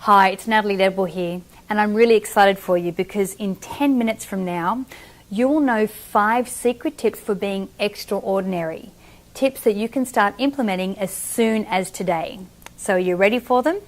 Hi, it's Natalie Ledwell here, and I'm really excited for you because in 10 minutes from now, you will know 5 secret tips for being extraordinary. Tips that you can start implementing as soon as today. So are you ready for them?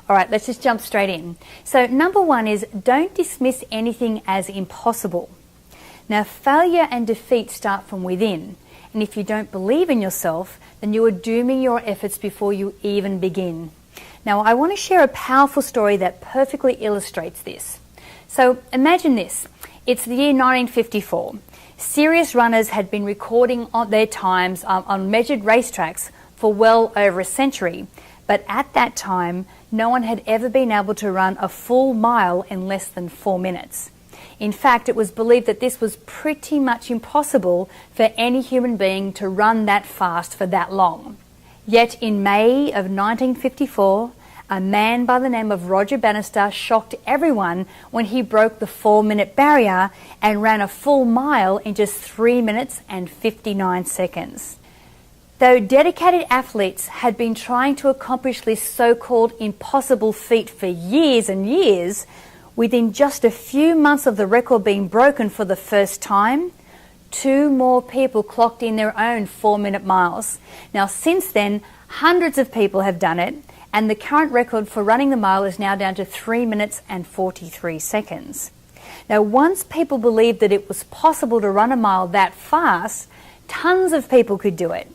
All right, let's just jump straight in. So number 1 is don't dismiss anything as impossible. Now, failure and defeat start from within, and if you don't believe in yourself, then you are dooming your efforts before you even begin. Now, I want to share a powerful story that perfectly illustrates this. So imagine this. It's the year 1954. Serious runners had been recording on their times on measured racetracks for well over a century. But at that time, no one had ever been able to run a full mile in less than 4 minutes. In fact, it was believed that this was pretty much impossible for any human being to run that fast for that long. Yet in May of 1954, a man by the name of Roger Bannister shocked everyone when he broke the 4-minute barrier and ran a full mile in just 3 minutes and 59 seconds. Though dedicated athletes had been trying to accomplish this so-called impossible feat for years and years, within just a few months of the record being broken for the first time, 2 more people clocked in their own 4-minute miles. Now, since then, hundreds of people have done it, and the current record for running the mile is now down to 3 minutes and 43 seconds. Now, once people believed that it was possible to run a mile that fast, tons of people could do it.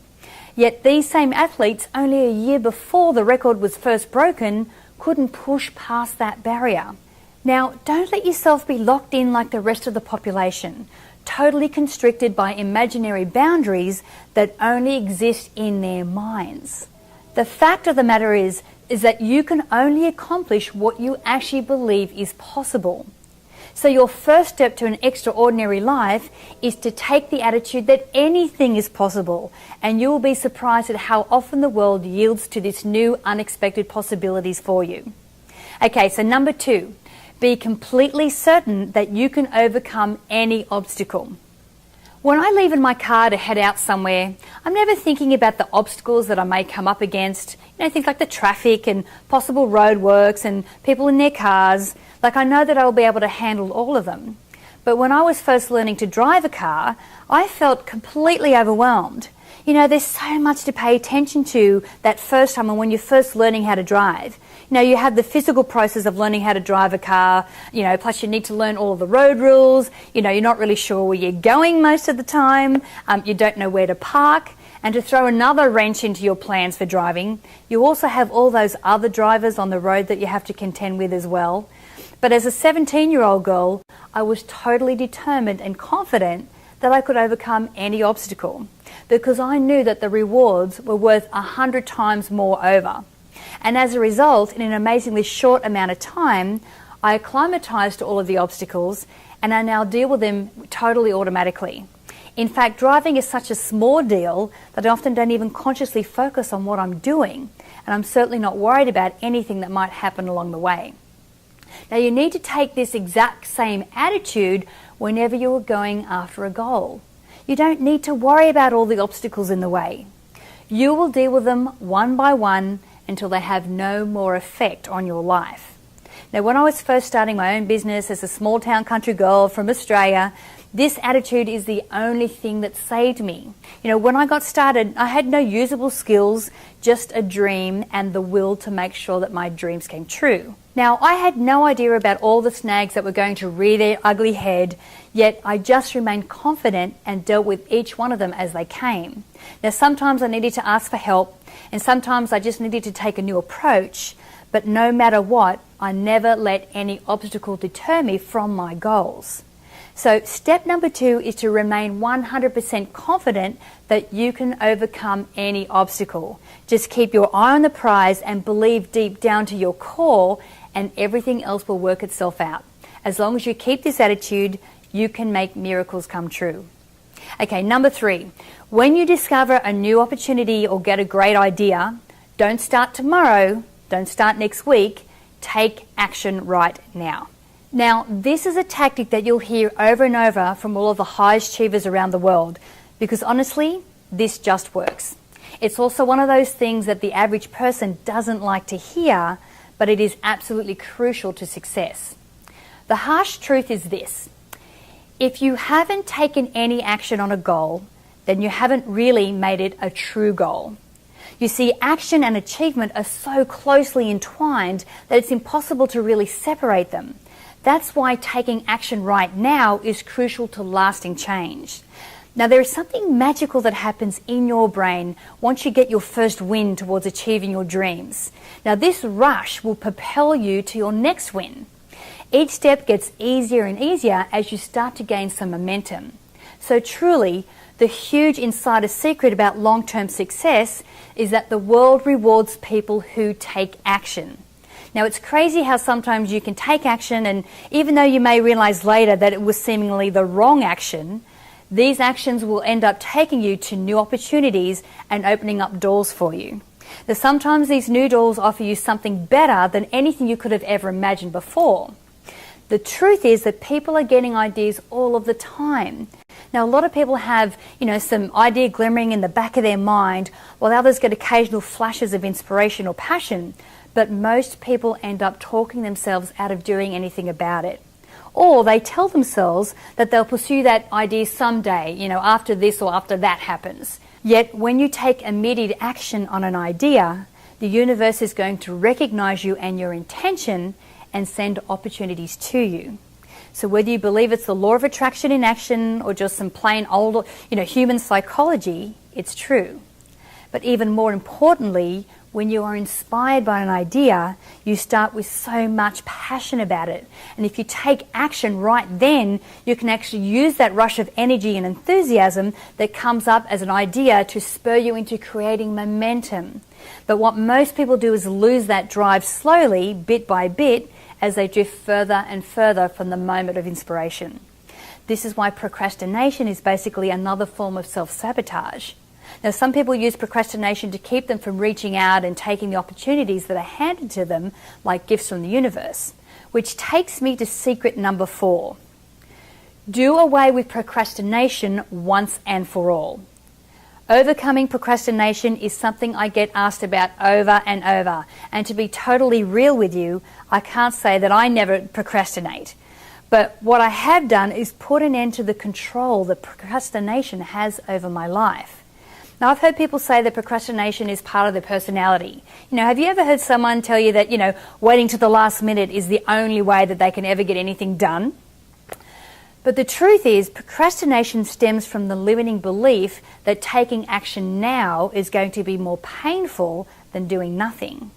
Yet these same athletes, only a year before the record was first broken, couldn't push past that barrier. Now, don't let yourself be locked in like the rest of the population, totally constricted by imaginary boundaries that only exist in their minds. The fact of the matter is that you can only accomplish what you actually believe is possible. So your first step to an extraordinary life is to take the attitude that anything is possible, and you will be surprised at how often the world yields to this new unexpected possibilities for you. Okay, so number 2. Be completely certain that you can overcome any obstacle. When I leave in my car to head out somewhere, I'm never thinking about the obstacles that I may come up against, things like the traffic and possible roadworks and people in their cars. Like, I know that I'll be able to handle all of them. But when I was first learning to drive a car, I felt completely overwhelmed. There's so much to pay attention to that first time and when you're first learning how to drive. You have the physical process of learning how to drive a car, plus you need to learn all of the road rules. You're not really sure where you're going most of the time. You don't know where to park. And to throw another wrench into your plans for driving, you also have all those other drivers on the road that you have to contend with as well. But as a 17-year-old girl, I was totally determined and confident that I could overcome any obstacle because I knew that the rewards were worth 100 times more over. And as a result, in an amazingly short amount of time, I acclimatized to all of the obstacles and I now deal with them totally automatically. In fact, driving is such a small deal that I often don't even consciously focus on what I'm doing, and I'm certainly not worried about anything that might happen along the way. Now, you need to take this exact same attitude whenever you are going after a goal. You don't need to worry about all the obstacles in the way. You will deal with them one by one until they have no more effect on your life. Now, when I was first starting my own business as a small town country girl from Australia, this attitude is the only thing that saved me. When I got started, I had no usable skills, just a dream and the will to make sure that my dreams came true. Now, I had no idea about all the snags that were going to rear their ugly head, yet I just remained confident and dealt with each one of them as they came. Now, sometimes I needed to ask for help, and sometimes I just needed to take a new approach, but no matter what, I never let any obstacle deter me from my goals. So step number 2 is to remain 100% confident that you can overcome any obstacle. Just keep your eye on the prize and believe deep down to your core, and everything else will work itself out. As long as you keep this attitude, you can make miracles come true. Okay, number 3, when you discover a new opportunity or get a great idea, don't start tomorrow, don't start next week, take action right now. Now, this is a tactic that you'll hear over and over from all of the high achievers around the world, because honestly, this just works. It's also one of those things that the average person doesn't like to hear, but it is absolutely crucial to success. The harsh truth is this: if you haven't taken any action on a goal, then you haven't really made it a true goal. You see, action and achievement are so closely entwined that it's impossible to really separate them. That's why taking action right now is crucial to lasting change. Now, there is something magical that happens in your brain once you get your first win towards achieving your dreams. Now, this rush will propel you to your next win. Each step gets easier and easier as you start to gain some momentum. So truly, the huge insider secret about long-term success is that the world rewards people who take action. Now, it's crazy how sometimes you can take action, and even though you may realize later that it was seemingly the wrong action, these actions will end up taking you to new opportunities and opening up doors for you. Now, sometimes these new doors offer you something better than anything you could have ever imagined before. The truth is that people are getting ideas all of the time. Now, a lot of people have, some idea glimmering in the back of their mind, while others get occasional flashes of inspiration or passion, but most people end up talking themselves out of doing anything about it. Or they tell themselves that they'll pursue that idea someday, after this or after that happens. Yet when you take immediate action on an idea, the universe is going to recognize you and your intention and send opportunities to you. So whether you believe it's the law of attraction in action or just some plain old, human psychology, it's true. But even more importantly, when you are inspired by an idea, you start with so much passion about it. And if you take action right then, you can actually use that rush of energy and enthusiasm that comes up as an idea to spur you into creating momentum. But what most people do is lose that drive slowly, bit by bit, as they drift further and further from the moment of inspiration. This is why procrastination is basically another form of self-sabotage. Now, some people use procrastination to keep them from reaching out and taking the opportunities that are handed to them like gifts from the universe, which takes me to secret number 4. Do away with procrastination once and for all. Overcoming procrastination is something I get asked about over and over, and to be totally real with you, I can't say that I never procrastinate. But what I have done is put an end to the control that procrastination has over my life. Now, I've heard people say that procrastination is part of their personality. Have you ever heard someone tell you that, waiting to the last minute is the only way that they can ever get anything done? But the truth is, procrastination stems from the limiting belief that taking action now is going to be more painful than doing nothing.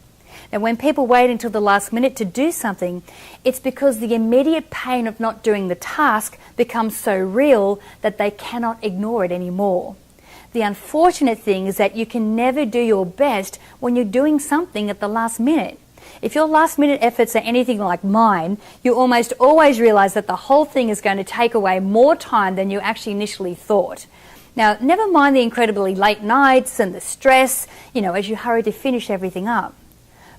Now, when people wait until the last minute to do something, it's because the immediate pain of not doing the task becomes so real that they cannot ignore it anymore. The unfortunate thing is that you can never do your best when you're doing something at the last minute. If your last minute efforts are anything like mine, you almost always realize that the whole thing is going to take away more time than you actually initially thought. Now, never mind the incredibly late nights and the stress, as you hurry to finish everything up.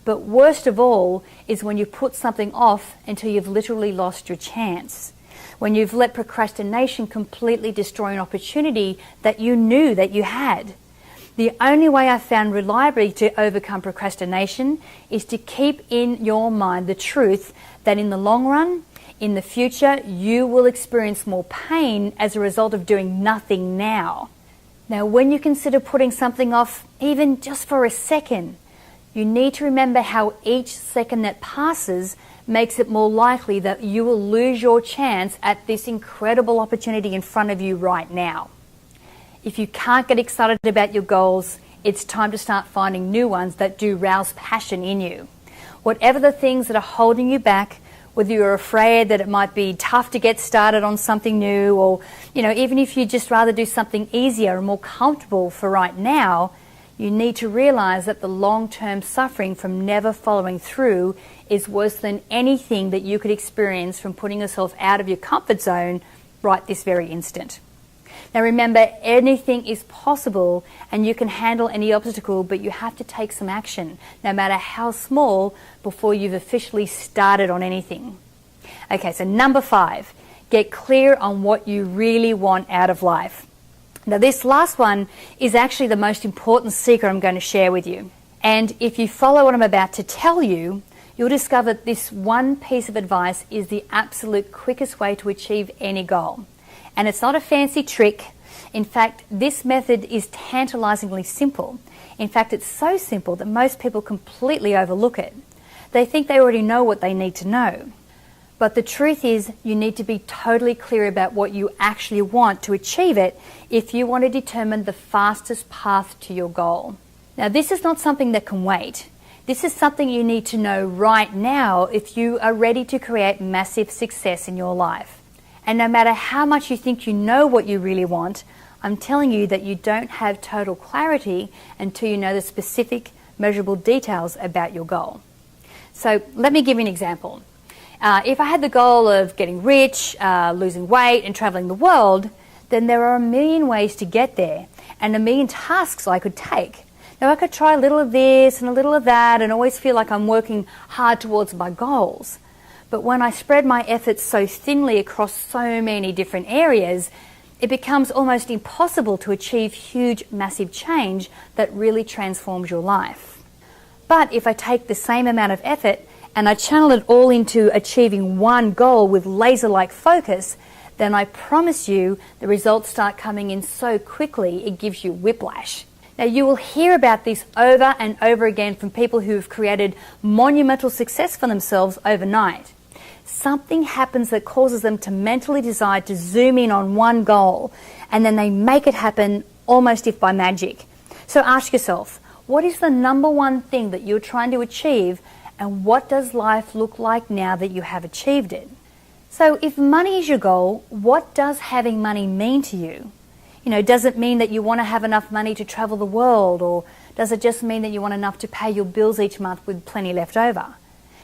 But worst of all is when you put something off until you've literally lost your chance. When you've let procrastination completely destroy an opportunity that you knew that you had. The only way I've found reliably to overcome procrastination is to keep in your mind the truth that in the long run, in the future, you will experience more pain as a result of doing nothing now. Now, when you consider putting something off, even just for a second, you need to remember how each second that passes makes it more likely that you will lose your chance at this incredible opportunity in front of you right now. If you can't get excited about your goals, it's time to start finding new ones that do rouse passion in you. Whatever the things that are holding you back, whether you're afraid that it might be tough to get started on something new, or even if you just rather do something easier and more comfortable for right now, you need to realize that the long-term suffering from never following through is worse than anything that you could experience from putting yourself out of your comfort zone right this very instant. Now remember, anything is possible and you can handle any obstacle, but you have to take some action, no matter how small, before you've officially started on anything. Okay, so number 5, get clear on what you really want out of life. Now this last one is actually the most important secret I'm going to share with you. And if you follow what I'm about to tell you, you'll discover this one piece of advice is the absolute quickest way to achieve any goal. And it's not a fancy trick. In fact, this method is tantalizingly simple. In fact, it's so simple that most people completely overlook it. They think they already know what they need to know. But the truth is, you need to be totally clear about what you actually want to achieve it if you want to determine the fastest path to your goal. Now, this is not something that can wait. This is something you need to know right now if you are ready to create massive success in your life. And no matter how much you think you know what you really want, I'm telling you that you don't have total clarity until you know the specific, measurable details about your goal. So let me give you an example. If I had the goal of getting rich, losing weight, and traveling the world, then there are a million ways to get there and a million tasks I could take. Now, I could try a little of this and a little of that and always feel like I'm working hard towards my goals. But when I spread my efforts so thinly across so many different areas, it becomes almost impossible to achieve huge, massive change that really transforms your life. But if I take the same amount of effort and I channel it all into achieving one goal with laser-like focus, then I promise you the results start coming in so quickly it gives you whiplash. Now, you will hear about this over and over again from people who have created monumental success for themselves overnight. Something happens that causes them to mentally decide to zoom in on one goal, and then they make it happen almost if by magic. So ask yourself, what is the number one thing that you're trying to achieve, and what does life look like now that you have achieved it? So if money is your goal, what does having money mean to you? Does it mean that you want to have enough money to travel the world, or does it just mean that you want enough to pay your bills each month with plenty left over?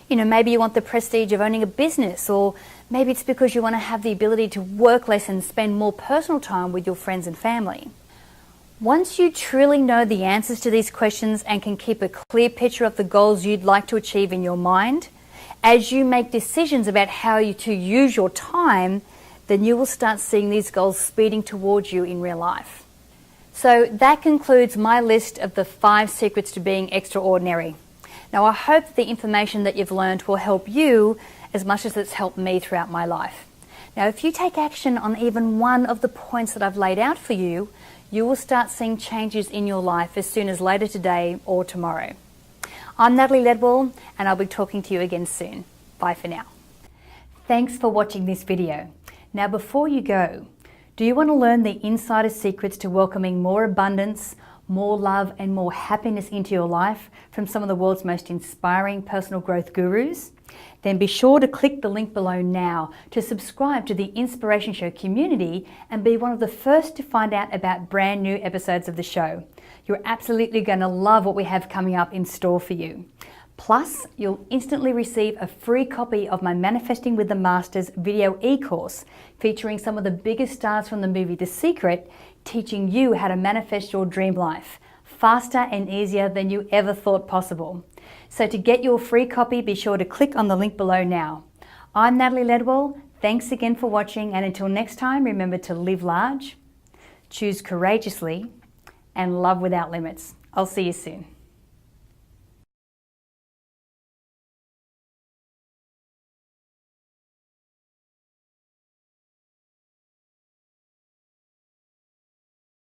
Maybe you want the prestige of owning a business, or maybe it's because you want to have the ability to work less and spend more personal time with your friends and family. Once you truly know the answers to these questions and can keep a clear picture of the goals you'd like to achieve in your mind, as you make decisions about how to use your time, then you will start seeing these goals speeding towards you in real life. So that concludes my list of the 5 secrets to being extraordinary. Now, I hope that the information that you've learned will help you as much as it's helped me throughout my life. Now, if you take action on even one of the points that I've laid out for you, you will start seeing changes in your life as soon as later today or tomorrow. I'm Natalie Ledwell, and I'll be talking to you again soon. Bye for now. Thanks for watching this video. Now, before you go, do you want to learn the insider secrets to welcoming more abundance, more love, and more happiness into your life from some of the world's most inspiring personal growth gurus? Then be sure to click the link below now to subscribe to the Inspiration Show community and be one of the first to find out about brand new episodes of the show. You're absolutely going to love what we have coming up in store for you. Plus, you'll instantly receive a free copy of my Manifesting with the Masters video e-course featuring some of the biggest stars from the movie The Secret, teaching you how to manifest your dream life faster and easier than you ever thought possible. So to get your free copy, be sure to click on the link below now. I'm Natalie Ledwell. Thanks again for watching, and until next time, remember to live large, choose courageously, and love without limits. I'll see you soon.